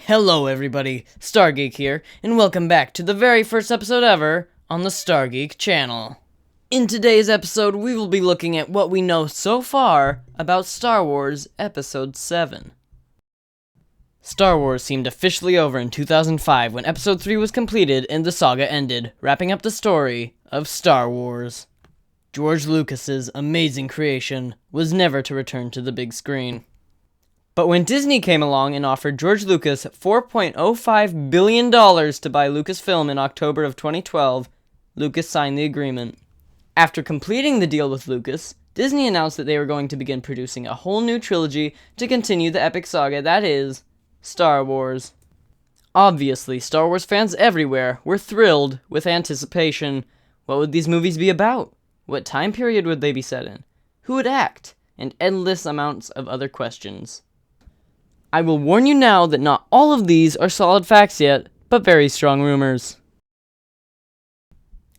Hello everybody, Geek here, and welcome back to the very first episode ever on the Geek channel. In today's episode, we will be looking at what we know so far about Star Wars Episode 7. Star Wars seemed officially over in 2005 when Episode 3 was completed and the saga ended, wrapping up the story of Star Wars. George Lucas's amazing creation was never to return to the big screen. But when Disney came along and offered George Lucas $4.05 billion to buy Lucasfilm in October of 2012, Lucas signed the agreement. After completing the deal with Lucas, Disney announced that they were going to begin producing a whole new trilogy to continue the epic saga that is Star Wars. Obviously, Star Wars fans everywhere were thrilled with anticipation. What would these movies be about? What time period would they be set in? Who would act? And endless amounts of other questions. I will warn you now that not all of these are solid facts yet, but very strong rumors.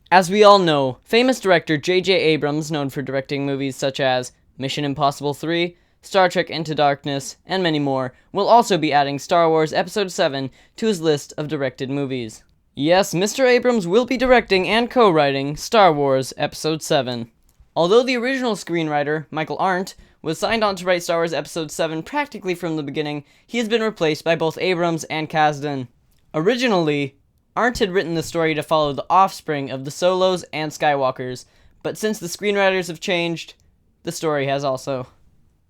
As we all know, famous director J.J. Abrams, known for directing movies such as Mission Impossible 3, Star Trek Into Darkness, and many more, will also be adding Star Wars Episode 7 to his list of directed movies. Yes, Mr. Abrams will be directing and co-writing Star Wars Episode 7. Although the original screenwriter, Michael Arndt, was signed on to write Star Wars Episode 7 practically from the beginning, he has been replaced by both Abrams and Kasdan. Originally, Arndt had written the story to follow the offspring of the Solos and Skywalkers, but since the screenwriters have changed, the story has also.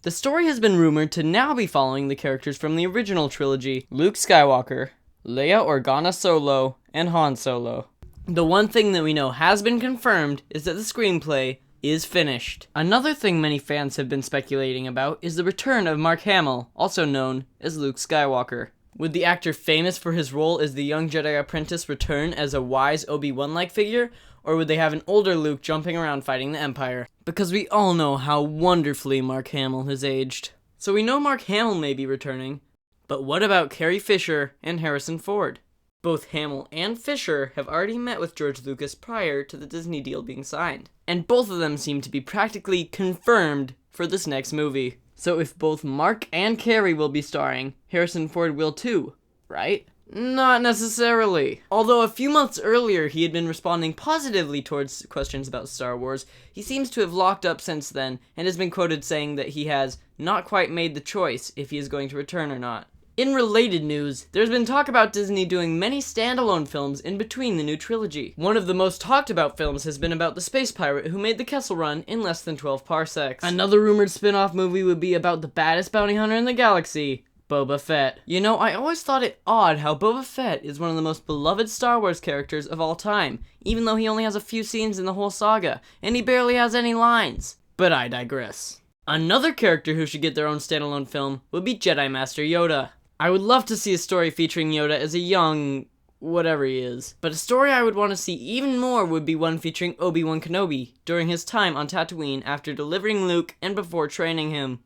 The story has been rumored to now be following the characters from the original trilogy, Luke Skywalker, Leia Organa Solo, and Han Solo. The one thing that we know has been confirmed is that the screenplay is finished. Another thing many fans have been speculating about is the return of Mark Hamill, also known as Luke Skywalker. Would the actor famous for his role as the young Jedi apprentice return as a wise Obi-Wan-like figure, or would they have an older Luke jumping around fighting the Empire? Because we all know how wonderfully Mark Hamill has aged. So we know Mark Hamill may be returning, but what about Carrie Fisher and Harrison Ford? Both Hamill and Fisher have already met with George Lucas prior to the Disney deal being signed, and both of them seem to be practically confirmed for this next movie. So if both Mark and Carrie will be starring, Harrison Ford will too, right? Not necessarily. Although a few months earlier he had been responding positively towards questions about Star Wars, he seems to have locked up since then, and has been quoted saying that he has not quite made the choice if he is going to return or not. In related news, there's been talk about Disney doing many standalone films in between the new trilogy. One of the most talked about films has been about the space pirate who made the Kessel Run in less than 12 parsecs. Another rumored spin-off movie would be about the baddest bounty hunter in the galaxy, Boba Fett. You know, I always thought it odd how Boba Fett is one of the most beloved Star Wars characters of all time, even though he only has a few scenes in the whole saga, and he barely has any lines. But I digress. Another character who should get their own standalone film would be Jedi Master Yoda. I would love to see a story featuring Yoda as a young whatever he is, but a story I would want to see even more would be one featuring Obi-Wan Kenobi during his time on Tatooine after delivering Luke and before training him.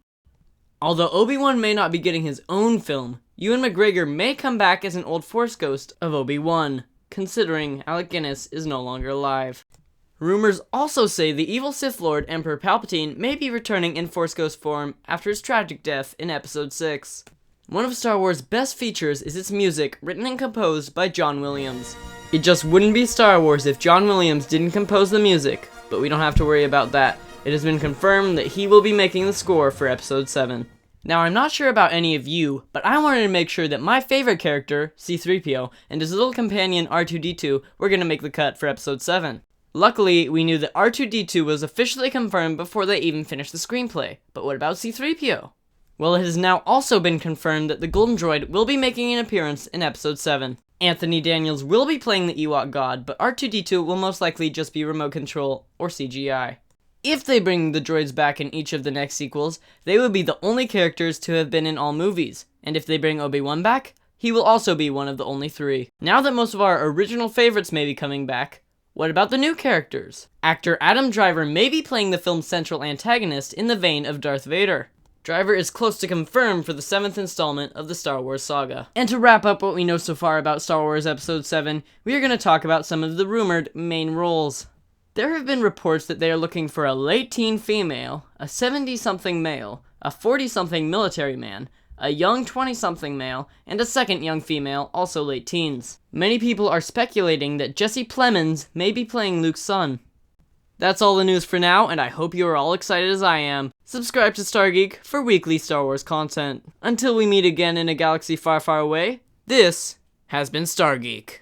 Although Obi-Wan may not be getting his own film, Ewan McGregor may come back as an old Force ghost of Obi-Wan, considering Alec Guinness is no longer alive. Rumors also say the evil Sith Lord Emperor Palpatine may be returning in Force ghost form after his tragic death in Episode 6. One of Star Wars' best features is its music, written and composed by John Williams. It just wouldn't be Star Wars if John Williams didn't compose the music, but we don't have to worry about that. It has been confirmed that he will be making the score for Episode 7. Now, I'm not sure about any of you, but I wanted to make sure that my favorite character, C-3PO, and his little companion R2-D2 were going to make the cut for Episode 7. Luckily, we knew that R2-D2 was officially confirmed before they even finished the screenplay, but what about C-3PO? Well, it has now also been confirmed that the Golden Droid will be making an appearance in Episode 7. Anthony Daniels will be playing the Ewok God, but R2-D2 will most likely just be remote control or CGI. If they bring the droids back in each of the next sequels, they will be the only characters to have been in all movies, and if they bring Obi-Wan back, he will also be one of the only 3. Now that most of our original favorites may be coming back, what about the new characters? Actor Adam Driver may be playing the film's central antagonist in the vein of Darth Vader. Driver is close to confirmed for the 7th installment of the Star Wars saga. And to wrap up what we know so far about Star Wars Episode 7, we are going to talk about some of the rumored main roles. There have been reports that they are looking for a late-teen female, a 70-something male, a 40-something military man, a young 20-something male, and a second young female, also late teens. Many people are speculating that Jesse Plemons may be playing Luke's son. That's all the news for now, and I hope you are all excited as I am. Subscribe to Star Geek for weekly Star Wars content. Until we meet again in a galaxy far, far away, this has been Star Geek.